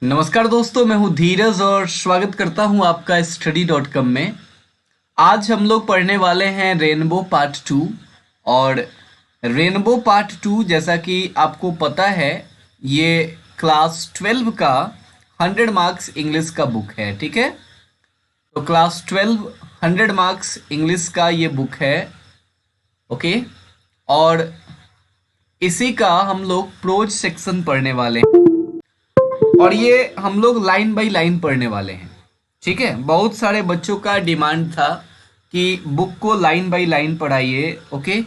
नमस्कार दोस्तों, मैं हूं धीरज और स्वागत करता हूं आपका study.com में। आज हम लोग पढ़ने वाले हैं रेनबो पार्ट 2। और रेनबो पार्ट 2 जैसा कि आपको पता है, ये क्लास 12 का 100 मार्क्स इंग्लिश का बुक है। ठीक है, तो क्लास 12 100 मार्क्स इंग्लिश का ये बुक है। ओके, और इसी का हम लोग प्रोज सेक्शन पढ़ने वाले हैं और ये हम लोग लाइन बाय लाइन पढ़ने वाले हैं। ठीक है, बहुत सारे बच्चों का डिमांड था कि बुक को लाइन बाय लाइन पढ़ाइए। ओके,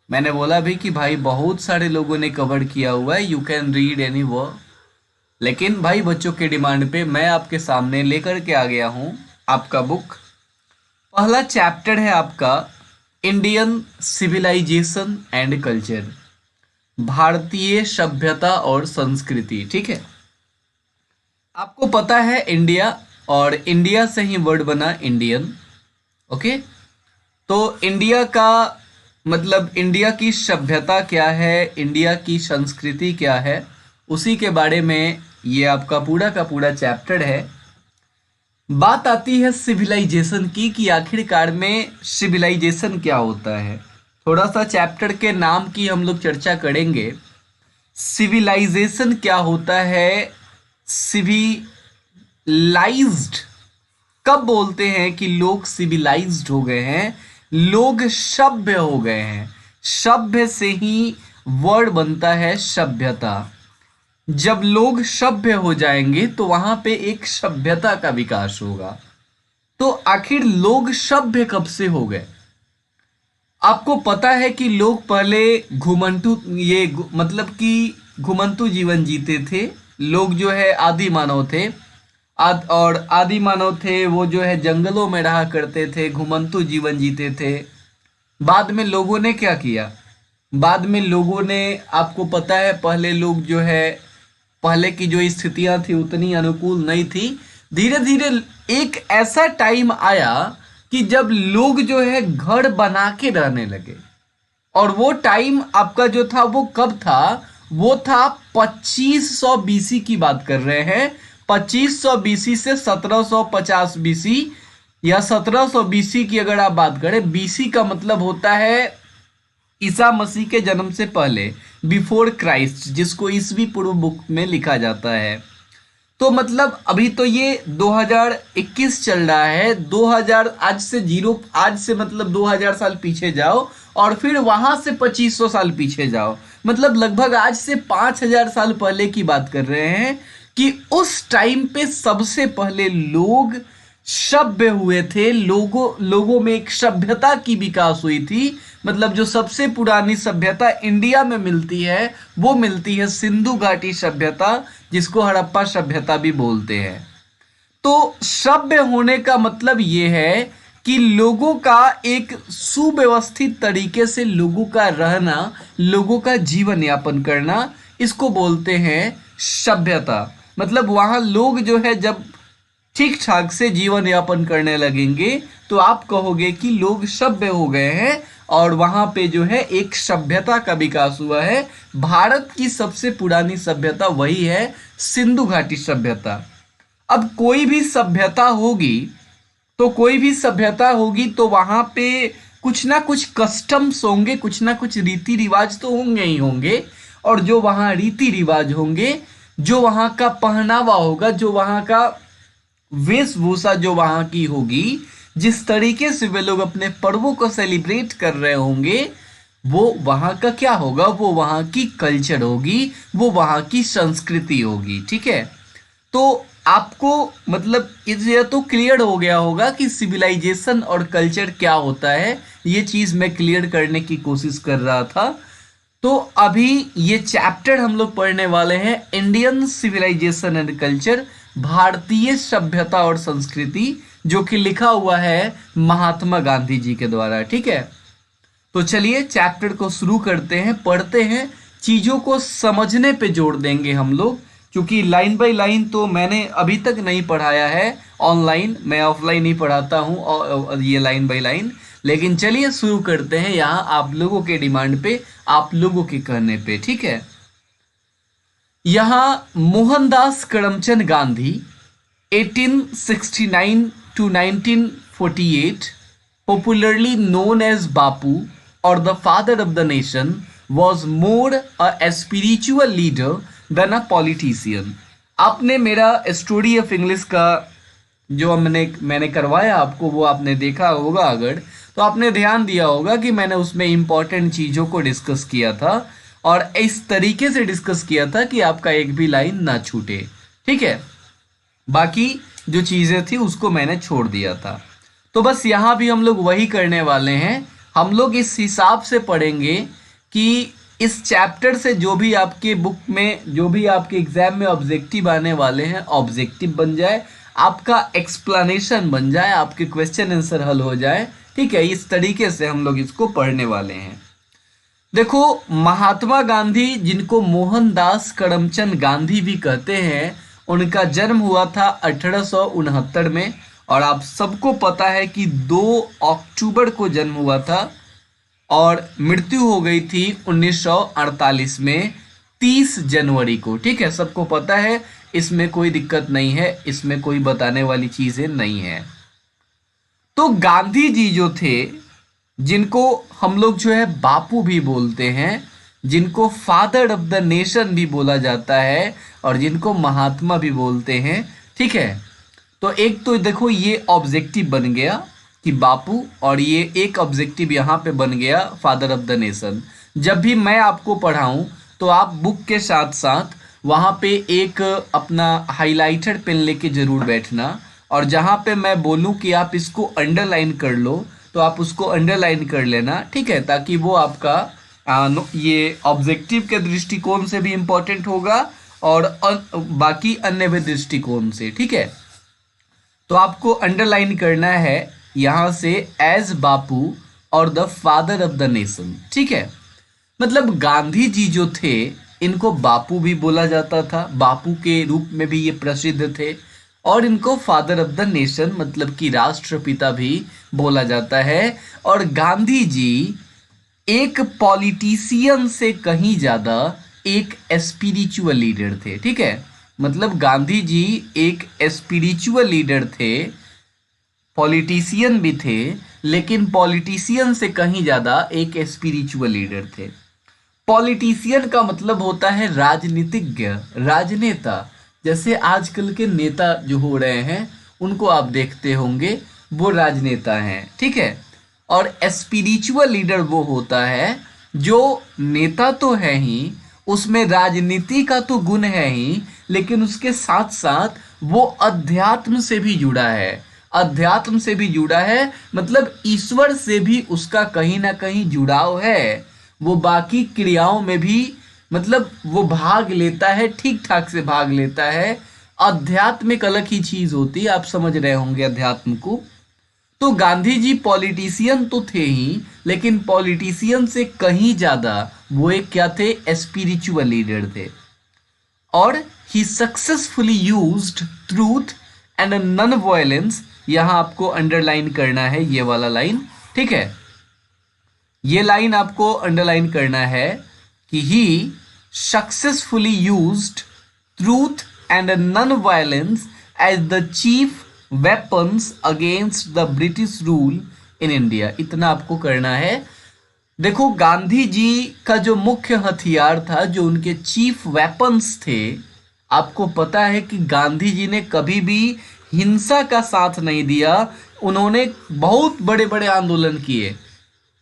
मैंने बोला भी कि भाई बहुत सारे लोगों ने कवर किया हुआ है, you can read any word. लेकिन भाई बच्चों के डिमांड पे मैं आपके सामने लेकर के आ गया हूँ आपका बुक। पहला चैप्टर है आपका इंडियन सिविलाइजेशन एंड कल्चर, भारतीय सभ्यता और संस्कृति। ठीक है, आपको पता है इंडिया, और इंडिया से ही वर्ड बना इंडियन। ओके, तो इंडिया का मतलब इंडिया की सभ्यता क्या है, इंडिया की संस्कृति क्या है, उसी के बारे में ये आपका पूरा का पूरा चैप्टर है। बात आती है सिविलाइजेशन की कि आखिरकार में सिविलाइजेशन क्या होता है। थोड़ा सा चैप्टर के नाम की हम लोग चर्चा करेंगे। सिविलाइजेशन क्या होता है, सिविलाइज्ड कब बोलते हैं कि लोग सिविलाइज्ड हो गए हैं, लोग सभ्य हो गए हैं। सभ्य से ही वर्ड बनता है सभ्यता। जब लोग सभ्य हो जाएंगे तो वहां पे एक सभ्यता का विकास होगा। तो आखिर लोग सभ्य कब से हो गए? आपको पता है कि लोग पहले घुमंतु मतलब कि घुमंतु जीवन जीते थे। लोग जो है आदि मानव थे, और आदि मानव थे वो जो है जंगलों में रहा करते थे, घुमंतु जीवन जीते थे। बाद में लोगों ने क्या किया, बाद में लोगों ने, आपको पता है पहले लोग जो है, पहले की जो स्थितियां थी उतनी अनुकूल नहीं थी। धीरे धीरे एक ऐसा टाइम आया कि जब लोग जो है घर बना के रहने लगे। और वो टाइम आपका जो था वो कब था? वो था 2500 बीसी की बात कर रहे हैं। 2500 बीसी से 1750 बीसी, या 1700 बीसी की अगर आप बात करें, बीसी का मतलब होता है ईसा मसीह के जन्म से पहले, बिफोर क्राइस्ट, जिसको ईसवी पूर्व बुक में लिखा जाता है। तो मतलब अभी तो ये 2021 चल रहा है। 2000 आज से आज से मतलब 2000 साल पीछे जाओ और फिर वहां से 2500 साल पीछे जाओ, मतलब लगभग आज से 5000 साल पहले की बात कर रहे हैं कि उस टाइम पे सबसे पहले लोग सभ्य हुए थे। लोगों में एक सभ्यता की विकास हुई थी। मतलब जो सबसे पुरानी सभ्यता इंडिया में मिलती है वो मिलती है सिंधु घाटी सभ्यता, जिसको हड़प्पा सभ्यता भी बोलते हैं। तो सभ्य होने का मतलब ये है कि लोगों का एक सुव्यवस्थित तरीके से लोगों का रहना, लोगों का जीवन यापन करना, इसको बोलते हैं सभ्यता। मतलब वहां लोग जो है जब ठीक ठाक से जीवन यापन करने लगेंगे तो आप कहोगे कि लोग सभ्य हो गए हैं, और वहां पे जो है एक सभ्यता का विकास हुआ है। भारत की सबसे पुरानी सभ्यता वही है, सिंधु घाटी सभ्यता। अब कोई भी सभ्यता होगी तो वहां पे कुछ ना कुछ कस्टम्स होंगे, कुछ ना कुछ रीति रिवाज तो होंगे ही होंगे। और जो वहां रीति रिवाज होंगे, जो वहां का पहनावा होगा, जो वहां का वेशभूषा जो वहां की होगी, जिस तरीके से वे लोग अपने पर्वों को सेलिब्रेट कर रहे होंगे, वो वहां का क्या होगा? वो वहां की कल्चर होगी, वो वहां की संस्कृति होगी। ठीक है, तो आपको मतलब ये तो क्लियर हो गया होगा कि सिविलाइजेशन और कल्चर क्या होता है। ये चीज मैं क्लियर करने की कोशिश कर रहा था। तो अभी ये चैप्टर हम लोग पढ़ने वाले हैं, इंडियन सिविलाइजेशन एंड कल्चर, भारतीय सभ्यता और संस्कृति, जो कि लिखा हुआ है महात्मा गांधी जी के द्वारा। ठीक है, तो चलिए चैप्टर को शुरू करते हैं, पढ़ते हैं। चीजों को समझने पे जोर देंगे हम लोग, क्योंकि लाइन बाय लाइन तो मैंने अभी तक नहीं पढ़ाया है ऑनलाइन, मैं ऑफलाइन ही पढ़ाता हूँ और ये लाइन बाय लाइन। लेकिन चलिए शुरू करते हैं यहाँ आप लोगों के डिमांड पे, आप लोगों के कहने पे। ठीक है, यहाँ Mohandas Karamchand Gandhi 1869 to 1948, popularly known as Bapu or the father of the nation, was more a spiritual leader than a politician. आपने मेरा स्टोरी ऑफ इंग्लिश का जो मैंने करवाया आपको, वो आपने देखा होगा अगर, तो आपने ध्यान दिया होगा कि मैंने उसमें इंपॉर्टेंट चीज़ों को डिस्कस किया था और इस तरीके से डिस्कस किया था कि आपका एक भी लाइन ना छूटे। ठीक है, बाकी जो चीज़ें थी उसको मैंने छोड़ दिया था। तो बस यहाँ भी हम लोग वही करने वाले हैं। हम लोग इस हिसाब से पढ़ेंगे कि इस चैप्टर से जो भी आपके बुक में, जो भी आपके एग्जाम में ऑब्जेक्टिव आने वाले हैं, ऑब्जेक्टिव बन जाए, आपका एक्सप्लेनेशन बन जाए, आपके क्वेश्चन आंसर हल हो जाए। ठीक है, इस तरीके से हम लोग इसको पढ़ने वाले हैं। देखो, महात्मा गांधी, जिनको मोहनदास करमचंद गांधी भी कहते हैं, उनका जन्म हुआ था 1869 में और आप सबको पता है कि 2 अक्टूबर को जन्म हुआ था और मृत्यु हो गई थी 1948 में 30 जनवरी को। ठीक है, सबको पता है, इसमें कोई दिक्कत नहीं है, इसमें कोई बताने वाली चीजें नहीं है। तो गांधी जी जो थे, जिनको हम लोग जो है बापू भी बोलते हैं, जिनको फादर ऑफ द नेशन भी बोला जाता है और जिनको महात्मा भी बोलते हैं। ठीक है, तो एक तो देखो ये ऑब्जेक्टिव बन गया कि बापू, और ये एक ऑब्जेक्टिव यहाँ पे बन गया फादर ऑफ द नेशन। जब भी मैं आपको पढ़ाऊँ तो आप बुक के साथ साथ वहाँ पे एक अपना हाइलाइटेड पेन लेके जरूर बैठना, और जहाँ पे मैं बोलूँ कि आप इसको अंडरलाइन कर लो तो आप उसको अंडरलाइन कर लेना। ठीक है, ताकि वो आपका ये ऑब्जेक्टिव के दृष्टिकोण से भी इम्पोर्टेंट होगा और बाकी अन्य भी दृष्टिकोण से। ठीक है, तो आपको अंडरलाइन करना है यहाँ से एज बापू और the father of the nation. ठीक है, मतलब गांधी जी जो थे, इनको बापू भी बोला जाता था, बापू के रूप में भी ये प्रसिद्ध थे, और इनको फादर ऑफ द नेशन मतलब कि राष्ट्रपिता भी बोला जाता है। और गांधी जी एक पॉलिटिशियन से कहीं ज़्यादा एक स्पिरिचुअल लीडर थे। ठीक है, मतलब गांधी जी एक स्पिरिचुअल लीडर थे, पॉलिटिशियन भी थे, लेकिन पॉलिटिशियन से कहीं ज़्यादा एक स्पिरिचुअल लीडर थे। पॉलिटिशियन का मतलब होता है राजनीतिज्ञ, राजनेता। जैसे आजकल के नेता जो हो रहे हैं उनको आप देखते होंगे, वो राजनेता हैं। ठीक है, और स्पिरिचुअल लीडर वो होता है जो नेता तो है ही, उसमें राजनीति का तो गुण है ही, लेकिन उसके साथ साथ वो अध्यात्म से भी जुड़ा है। अध्यात्म से भी जुड़ा है मतलब ईश्वर से भी उसका कहीं ना कहीं जुड़ाव है। वो बाकी क्रियाओं में भी मतलब वो भाग लेता है, ठीक ठाक से भाग लेता है। आध्यात्मिक अलग ही चीज होती है, आप समझ रहे होंगे अध्यात्म को। तो गांधी जी पॉलिटिशियन तो थे ही, लेकिन पॉलिटिशियन से कहीं ज्यादा वो एक क्या थे, स्पिरिचुअल लीडर थे। और ही successfully used truth and non violence. यहां आपको अंडरलाइन करना है ये वाला लाइन। ठीक है, ये लाइन आपको अंडरलाइन करना है कि ही successfully used truth and non violence as the chief weapons against the British rule in India. इतना आपको करना है। देखो, गांधी जी का जो मुख्य हथियार था, जो उनके चीफ वेपन्स थे, आपको पता है कि गांधी जी ने कभी भी हिंसा का साथ नहीं दिया। उन्होंने बहुत बड़े बड़े आंदोलन किए,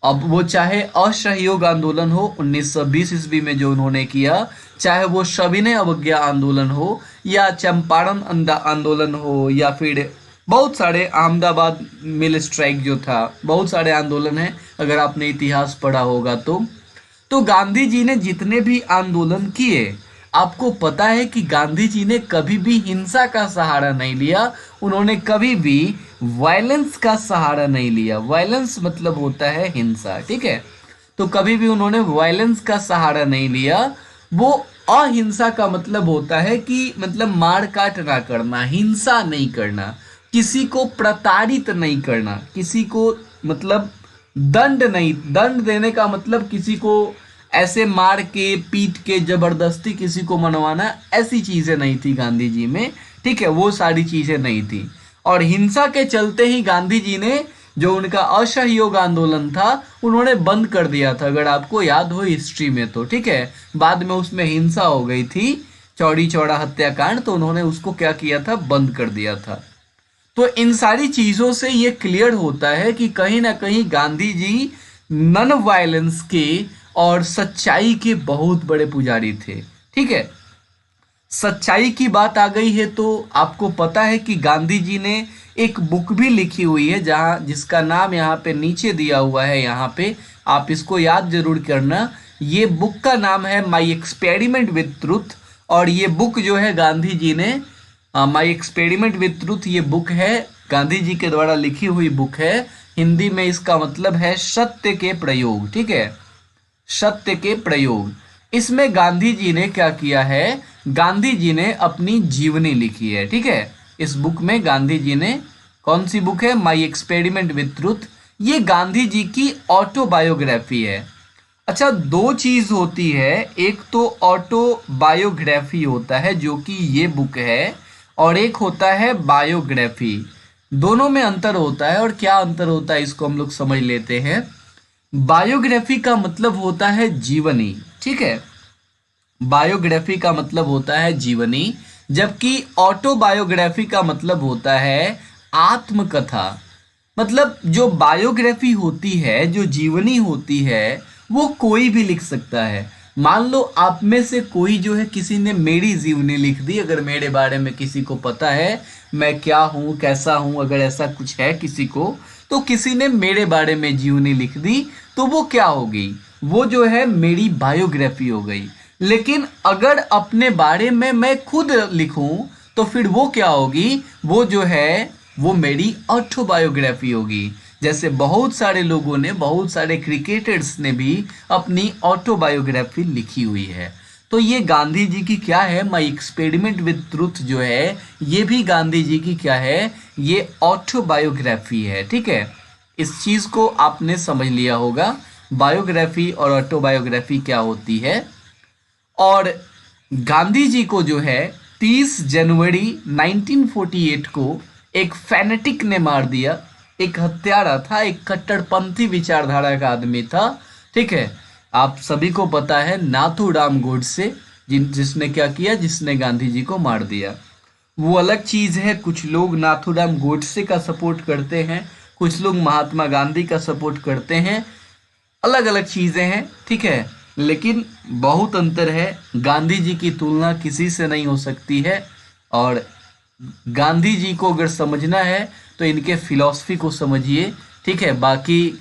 अब वो चाहे असहयोग आंदोलन हो 1920 ईस्वी में जो उन्होंने किया, चाहे वो सविनय अवज्ञा आंदोलन हो, या चंपारण आंदोलन हो, या फिर बहुत सारे अहमदाबाद मिल स्ट्राइक जो था, बहुत सारे आंदोलन हैं अगर आपने इतिहास पढ़ा होगा तो गांधी जी ने जितने भी आंदोलन किए, आपको पता है कि गांधी जी ने कभी भी हिंसा का सहारा नहीं लिया। उन्होंने कभी भी वायलेंस का सहारा नहीं लिया। वायलेंस मतलब होता है हिंसा। ठीक है, तो कभी भी उन्होंने वायलेंस का सहारा नहीं लिया। वो अहिंसा का मतलब होता है कि मतलब मार काट ना करना, हिंसा नहीं करना, किसी को प्रताड़ित नहीं करना, किसी को मतलब दंड नहीं, दंड देने का मतलब किसी को ऐसे मार के पीट के जबरदस्ती किसी को मनवाना, ऐसी चीजें नहीं थी गांधी जी में, ठीक है, वो सारी चीजें नहीं थी। और हिंसा के चलते ही गांधी जी ने जो उनका असहयोग आंदोलन था उन्होंने बंद कर दिया था, अगर आपको याद हो हिस्ट्री में तो, ठीक है। बाद में उसमें हिंसा हो गई थी, चौड़ी चौड़ा हत्याकांड, तो उन्होंने उसको क्या किया था, बंद कर दिया था। तो इन सारी चीजों से ये क्लियर होता है कि कहीं ना कहीं गांधी जी नन वायलेंस के और सच्चाई के बहुत बड़े पुजारी थे, ठीक है। सच्चाई की बात आ गई है तो आपको पता है कि गांधी जी ने एक बुक भी लिखी हुई है जहां जिसका नाम यहाँ पे नीचे दिया हुआ है, यहाँ पे आप इसको याद जरूर करना। ये बुक का नाम है माई एक्सपेरिमेंट विथ ट्रुथ, और ये बुक जो है गांधी जी ने, माई एक्सपेरिमेंट विथ ट्रुथ ये बुक है, गांधी जी के द्वारा लिखी हुई बुक है। हिंदी में इसका मतलब है सत्य के प्रयोग, ठीक है, सत्य के प्रयोग। इसमें गांधी जी ने क्या किया है, गांधी जी ने अपनी जीवनी लिखी है, ठीक है। इस बुक में गांधी जी ने, कौन सी बुक है, माई एक्सपेरिमेंट विथ ट्रुथ, ये गांधी जी की ऑटोबायोग्राफी है। अच्छा, दो चीज होती है, एक तो ऑटोबायोग्राफी होता है जो कि ये बुक है, और एक होता है बायोग्राफी। दोनों में अंतर होता है, और क्या अंतर होता है इसको हम लोग समझ लेते हैं। बायोग्राफी का मतलब होता है जीवनी, ठीक है, बायोग्राफी का मतलब होता है जीवनी, जबकि ऑटोबायोग्राफी का मतलब होता है आत्मकथा। मतलब जो बायोग्राफी होती है, जो जीवनी होती है, वो कोई भी लिख सकता है। मान लो आप में से कोई जो है, किसी ने मेरी जीवनी लिख दी, अगर मेरे बारे में किसी को पता है मैं क्या हूँ कैसा हूँ, अगर ऐसा कुछ है किसी को, तो किसी ने मेरे बारे में जीवनी लिख दी, तो वो क्या होगी, वो जो है मेरी बायोग्राफी हो गई। लेकिन अगर अपने बारे में मैं खुद लिखूं तो फिर वो क्या होगी, वो जो है वो मेरी ऑटोबायोग्राफी होगी। जैसे बहुत सारे लोगों ने, बहुत सारे क्रिकेटर्स ने भी अपनी ऑटोबायोग्राफी लिखी हुई है। तो ये गांधी जी की क्या है, माई एक्सपेरिमेंट विद ट्रुथ जो है, ये भी गांधी जी की क्या है, ये ऑटोबायोग्राफी है, ठीक है। इस चीज को आपने समझ लिया होगा, बायोग्राफी और ऑटोबायोग्राफी क्या होती है। और गांधी जी को जो है 30 जनवरी 1948 को एक फैनेटिक ने मार दिया, एक हत्यारा था, एक कट्टरपंथी विचारधारा का आदमी था, ठीक है। आप सभी को पता है नाथूराम गोडसे, जिसने क्या किया, जिसने गांधी जी को मार दिया। वो अलग चीज है, कुछ लोग नाथूराम गोडसे का सपोर्ट करते हैं, कुछ लोग महात्मा गांधी का सपोर्ट करते हैं, अलग अलग चीजें हैं, ठीक है, लेकिन बहुत अंतर है। गांधी जी की तुलना किसी से नहीं हो सकती है, और गांधी जी को अगर समझना है तो इनके फिलॉसफी को समझिए, ठीक है। बाकी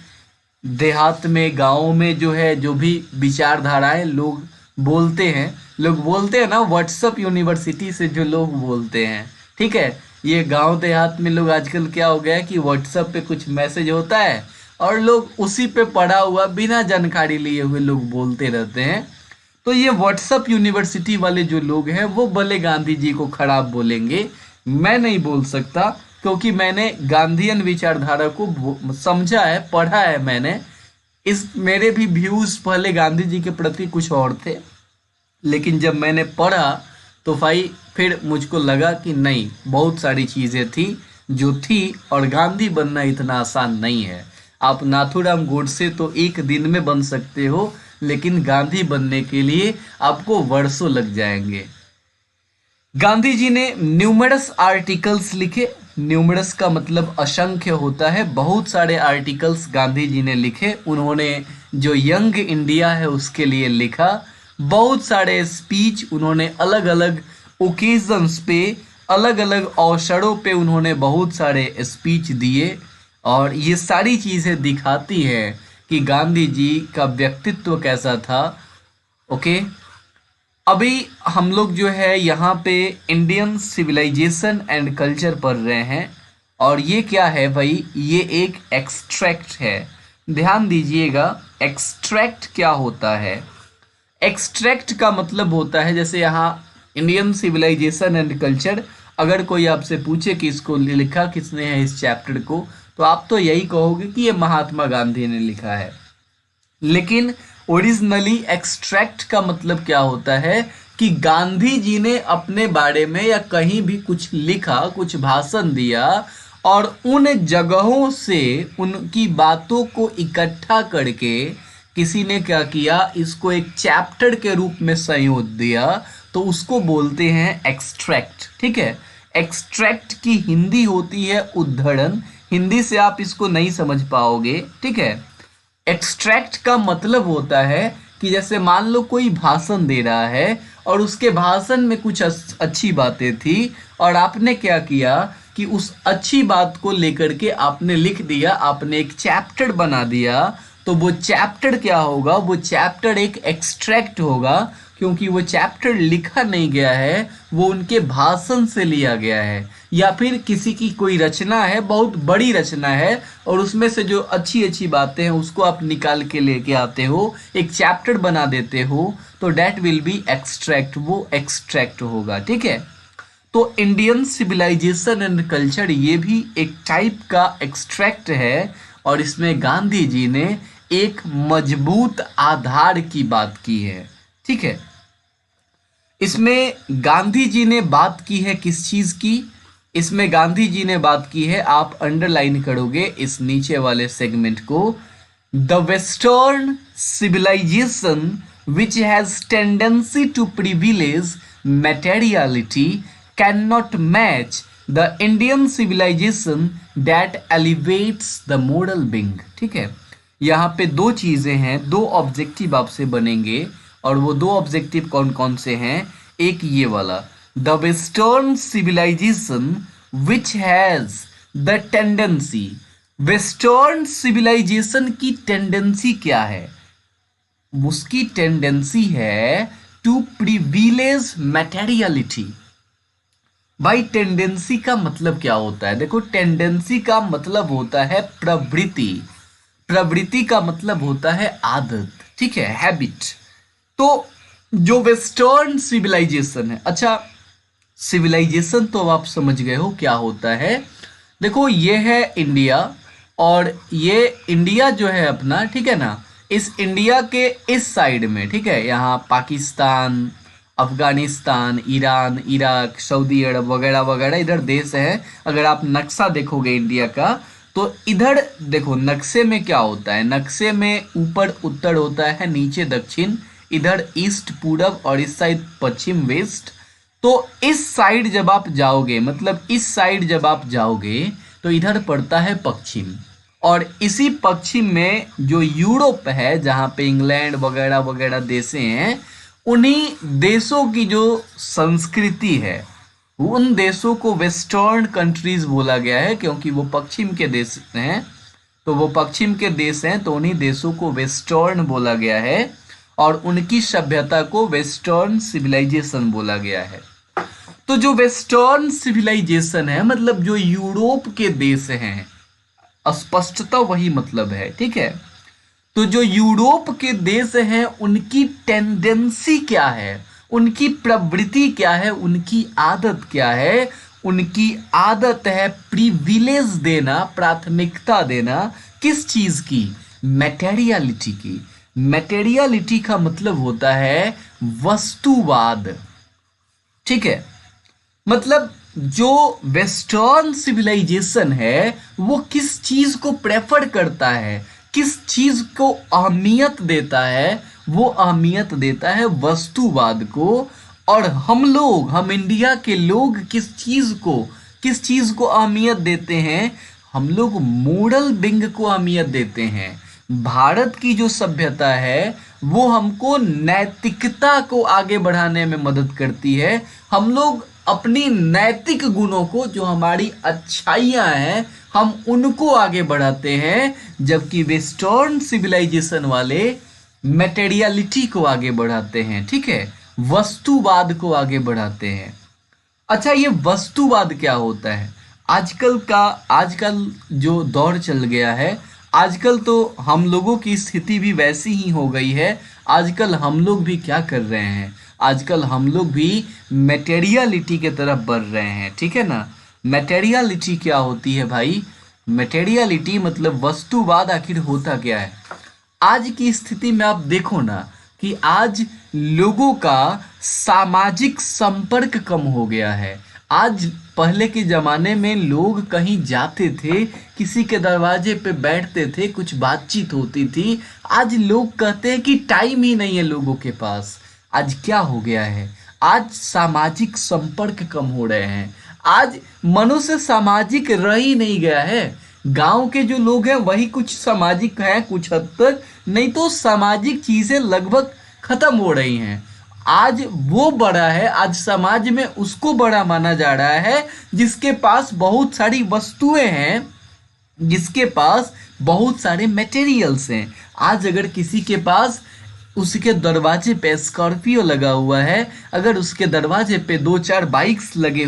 देहात में, गाँव में जो है, जो भी विचारधाराएं लोग बोलते हैं ना, व्हाट्सएप यूनिवर्सिटी से जो लोग बोलते हैं, ठीक है, ये गांव देहात में लोग आजकल क्या हो गया है कि व्हाट्सएप पे कुछ मैसेज होता है और लोग उसी पे पढ़ा हुआ बिना जानकारी लिए हुए लोग बोलते रहते हैं। तो ये व्हाट्सएप यूनिवर्सिटी वाले जो लोग हैं वो भले गांधी जी को खराब बोलेंगे, मैं नहीं बोल सकता, क्योंकि मैंने गांधीयन विचारधारा को समझा है, पढ़ा है मैंने। इस मेरे भी व्यूज पहले गांधी जी के प्रति कुछ और थे, लेकिन जब मैंने पढ़ा तो भाई फिर मुझको लगा कि नहीं, बहुत सारी चीज़ें थी जो थी, और गांधी बनना इतना आसान नहीं है। आप नाथूराम गोडसे तो एक दिन में बन सकते हो, लेकिन गांधी बनने के लिए आपको वर्षों लग जाएंगे। गांधी जी ने न्यूमरस आर्टिकल्स लिखे, न्यूमरस का मतलब असंख्य होता है, बहुत सारे आर्टिकल्स गांधी जी ने लिखे। उन्होंने जो यंग इंडिया है उसके लिए लिखा, बहुत सारे स्पीच उन्होंने अलग अलग ओकेजन्स पे, अलग अलग अवसरों पे उन्होंने बहुत सारे स्पीच दिए, और ये सारी चीज़ें दिखाती हैं कि गांधी जी का व्यक्तित्व कैसा था, ओके। अभी हम लोग जो है यहाँ पे इंडियन सिविलाइजेशन एंड कल्चर पढ़ रहे हैं, और ये क्या है भाई, ये एक एक्सट्रैक्ट है, ध्यान दीजिएगा। एक्सट्रैक्ट क्या होता है, एक्सट्रैक्ट का मतलब होता है, जैसे यहाँ इंडियन सिविलाइजेशन एंड कल्चर, अगर कोई आपसे पूछे कि इसको लिखा किसने है इस चैप्टर को, तो आप तो यही कहोगे कि ये महात्मा गांधी ने लिखा है। लेकिन ओरिजिनली एक्सट्रैक्ट का मतलब क्या होता है कि गांधी जी ने अपने बारे में या कहीं भी कुछ लिखा, कुछ भाषण दिया और उन जगहों से उनकी बातों को इकट्ठा करके किसी ने क्या किया, इसको एक चैप्टर के रूप में संयोज दिया, तो उसको बोलते हैं एक्सट्रैक्ट। ठीक है, एक्सट्रैक्ट की हिंदी होती है उद्धरण। हिंदी से आप इसको नहीं समझ पाओगे। ठीक है, एक्सट्रैक्ट का मतलब होता है कि जैसे मान लो कोई भाषण दे रहा है और उसके भाषण में कुछ अच्छी बातें थी और आपने क्या किया कि उस अच्छी बात को लेकर के आपने लिख दिया, आपने एक चैप्टर बना दिया, तो वो चैप्टर क्या होगा, वो चैप्टर एक एक्सट्रैक्ट होगा, क्योंकि वो चैप्टर लिखा नहीं गया है, वो उनके भाषण से लिया गया है। या फिर किसी की कोई रचना है, बहुत बड़ी रचना है, और उसमें से जो अच्छी अच्छी बातें हैं उसको आप निकाल के लेके आते हो, एक चैप्टर बना देते हो, तो डैट विल बी एक्सट्रैक्ट, वो एक्सट्रैक्ट होगा। ठीक है, तो इंडियन सिविलाइजेशन एंड कल्चर ये भी एक टाइप का एक्सट्रैक्ट है, और इसमें गांधी जी ने एक मजबूत आधार की बात की है। ठीक है, इसमें गांधी जी ने बात की है किस चीज की, इसमें गांधी जी ने बात की है, आप अंडरलाइन करोगे इस नीचे वाले सेगमेंट को, the western civilisation which has tendency to privilege materiality cannot match the Indian civilization that elevates the moral being। ठीक है, यहाँ पे दो चीजें हैं, दो ऑब्जेक्टिव आपसे बनेंगे, और वो दो ऑब्जेक्टिव कौन कौन से हैं, एक ये वाला, the western civilisation which has the tendency, western civilisation की टेंडेंसी क्या है, उसकी टेंडेंसी है टू प्रिविलेज मैटेरियलिटी। भाई टेंडेंसी का मतलब क्या होता है, देखो टेंडेंसी का मतलब होता है प्रवृत्ति, प्रवृत्ति का मतलब होता है आदत। ठीक है, हैबिट। तो जो वेस्टर्न सिविलाइजेशन है, अच्छा सिविलाइजेशन तो आप समझ गए हो क्या होता है, देखो ये है इंडिया, और ये इंडिया जो है अपना, ठीक है ना, इस इंडिया के इस साइड में, ठीक है, यहाँ Pakistan, Afghanistan, Iran, Iraq, Saudi Arab वगैरह वगैरह इधर देश है। अगर आप नक्शा देखोगे इंडिया का, तो इधर देखो नक्शे में क्या होता है, नक्शे में ऊपर उत्तर होता है, नीचे दक्षिण, इधर ईस्ट पूरब, और इस साइड पश्चिम वेस्ट। तो इस साइड जब आप जाओगे, मतलब इस साइड जब आप जाओगे, तो इधर पड़ता है पश्चिम, और इसी पश्चिम में जो यूरोप है, जहाँ पे इंग्लैंड वगैरह वगैरह देशें हैं, उन्हीं देशों की जो संस्कृति है, उन देशों को वेस्टर्न कंट्रीज बोला गया है, क्योंकि वो पश्चिम के देश हैं, तो वो पश्चिम के देश हैं, तो उन्हीं देशों को वेस्टर्न बोला गया है, और उनकी सभ्यता को वेस्टर्न सिविलाइजेशन बोला गया है। तो जो वेस्टर्न सिविलाइजेशन है, मतलब जो यूरोप के देश हैं, स्पष्टता वही मतलब है। ठीक है, तो जो यूरोप के देश हैं, उनकी टेंडेंसी क्या है, उनकी प्रवृत्ति क्या है, उनकी आदत क्या है, उनकी आदत है प्रिविलेज देना, प्राथमिकता देना, किस चीज की, मैटेरियलिटी की। मैटेरियलिटी का मतलब होता है वस्तुवाद। ठीक है, मतलब जो वेस्टर्न सिविलाइजेशन है, वो किस चीज को प्रेफर करता है, किस चीज को अहमियत देता है, वो अहमियत देता है वस्तुवाद को। और हम लोग, हम इंडिया के लोग किस चीज को अहमियत देते हैं, हम लोग मोरल बिंग को अहमियत देते हैं। भारत की जो सभ्यता है, वो हमको नैतिकता को आगे बढ़ाने में मदद करती है। हम लोग अपनी नैतिक गुणों को, जो हमारी अच्छाइयाँ हैं, हम उनको आगे बढ़ाते हैं, जबकि वेस्टर्न सिविलाइजेशन वाले मैटेरियलिटी को आगे बढ़ाते हैं। ठीक है, वस्तुवाद को आगे बढ़ाते हैं। अच्छा, ये वस्तुवाद क्या होता है, आजकल जो दौर चल गया है, आजकल तो हम लोगों की स्थिति भी वैसी ही हो गई है। आजकल हम लोग भी क्या कर रहे हैं, आजकल हम लोग भी मैटेरियलिटी के तरफ बढ़ रहे हैं। ठीक है ना, मैटेरियलिटी क्या होती है भाई, मैटेरियलिटी मतलब वस्तुवाद आखिर होता क्या है। आज की स्थिति में आप देखो ना कि आज लोगों का सामाजिक संपर्क कम हो गया है। आज पहले के ज़माने में लोग कहीं जाते थे, किसी के दरवाजे पे बैठते थे, कुछ बातचीत होती थी। आज लोग कहते हैं कि टाइम ही नहीं है लोगों के पास। आज क्या हो गया है? आज सामाजिक संपर्क कम हो रहे हैं। आज मनुष्य सामाजिक रह ही नहीं गया है। गांव के जो लोग हैं वही कुछ सामाजिक हैं कुछ हद तक, नहीं तो सामाजिक चीजें लगभग खत्म हो रही हैं। आज वो बड़ा है, आज समाज में उसको बड़ा माना जा रहा है जिसके पास बहुत सारी वस्तुएं हैं, जिसके पास बहुत सारे मटेरियल्स हैं। आज अगर किसी के पास उसके दरवाजे पे स्कॉर्पियो लगा हुआ है, अगर उसके दरवाजे पे 2-4 बाइक्स लगी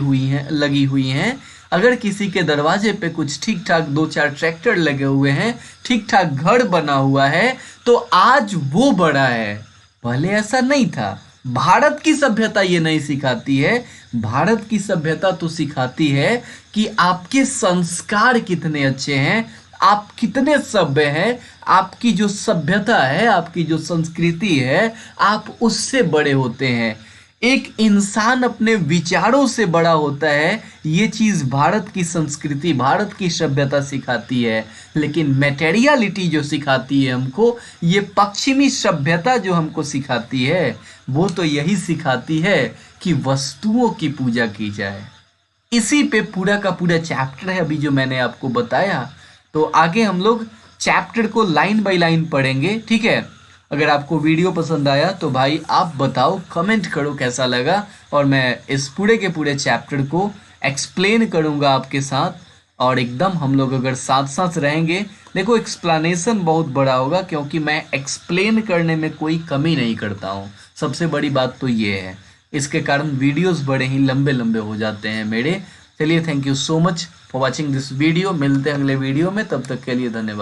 हुई हैं, अगर किसी के दरवाजे पे कुछ ठीक ठाक 2-4 ट्रैक्टर लगे हुए हैं, ठीक ठाक घर बना हुआ है, तो आज वो बड़ा है। पहले ऐसा नहीं था। भारत की सभ्यता ये नहीं सिखाती है। भारत की सभ्यता तो सिखाती है कि आपके संस्कार कितने अच्छे हैं, आप कितने सभ्य हैं, आपकी जो सभ्यता है, आपकी जो संस्कृति है, आप उससे बड़े होते हैं। एक इंसान अपने विचारों से बड़ा होता है। ये चीज़ भारत की संस्कृति, भारत की सभ्यता सिखाती है। लेकिन मटेरियलिटी जो सिखाती है हमको, ये पश्चिमी सभ्यता जो हमको सिखाती है, वो तो यही सिखाती है कि वस्तुओं की पूजा की जाए। इसी पे पूरा का पूरा चैप्टर है अभी जो मैंने आपको बताया। तो आगे हम लोग चैप्टर को लाइन बाय लाइन पढ़ेंगे, ठीक है। अगर आपको वीडियो पसंद आया तो भाई आप बताओ, कमेंट करो कैसा लगा, और मैं इस पूरे के पूरे चैप्टर को एक्सप्लेन करूंगा आपके साथ। और एकदम हम लोग अगर साथ साथ रहेंगे, देखो एक्सप्लेनेशन बहुत बड़ा होगा क्योंकि मैं एक्सप्लेन करने में कोई कमी नहीं करता हूँ। सबसे बड़ी बात तो ये है, इसके कारण वीडियोस बड़े ही लंबे लंबे हो जाते हैं मेरे। चलिए, thank you so much for watching this video. मिलते हैं अगले वीडियो में, तब तक के लिए धन्यवाद।